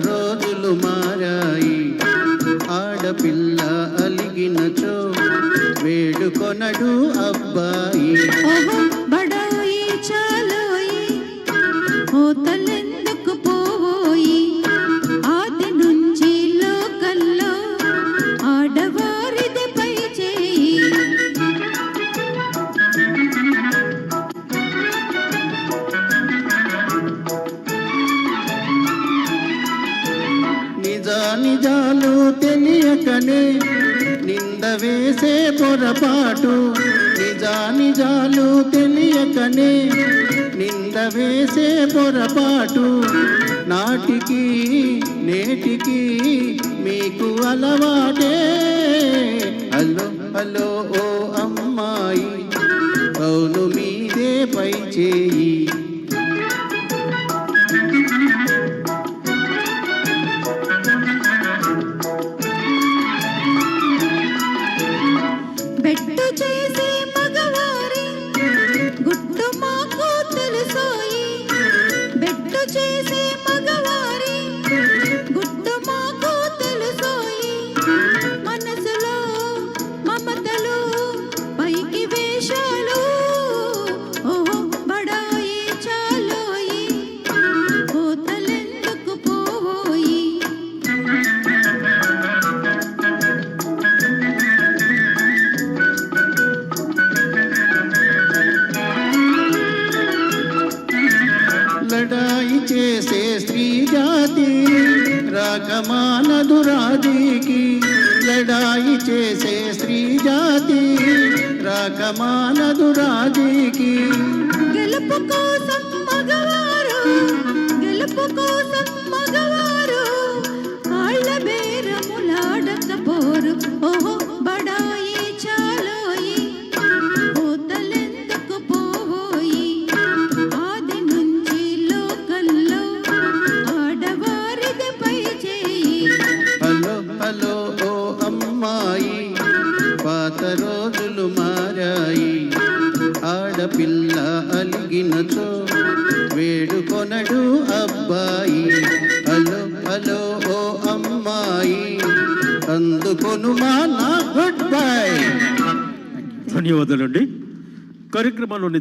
రోజులు మారాయి ఆడపిల్ల అలిగినచో వేడుకొనడు అబ్బాయి బడాయి చాలోయి హోతలెందుకు పోయి ఆది నుంచి లోకల్లో ఆడవారిది పై చేయి నిజాలు తెలియకనే నింద వేసే పొరపాటు నిజాలు తెలియకనే నింద వేసే పొరపాటు నాటికి నేటికి మీకు అలవాటే హలో హలో ఓ అమ్మాయి కౌలు మీదే పై చేయి బెట్టు చేసే మగవారి గుట్టు మాకు తెలుసోయి బెట్టు చేసే మగవారి గుట్టు మాకు తెలుసోయి మనసులో మమతలు పైకి వేషాలు ఓహో బడాయి చాలోయి కోతలెందుకు పోయి లడాయి చేసే స్త్రీ జాతి రాకమానదు రాజీకి లడాయి చేసే స్త్రీ జాతి రాకమానదు రాజీకి గెలుపు కోసం మగవారు గెలుపు కోసం మగవారు కాళ్ళ బేరములాడకపోరు ఓహో బడాయి చాలోయి కోతలెందుకు పోయి ఆది నుంచి లోకల్లో ఆడవారిది పై చేయి హలో హలో ఓ అమ్మాయి పాత రోజులు మారాయి ఆడపిల్ల అలిగినచో వేడుకొనడు అబ్బాయి హలో హలో ఓ అమ్మాయి అందుకొను మా నా గుడ్ బై. ధన్యవాదాలండి. కార్యక్రమంలోని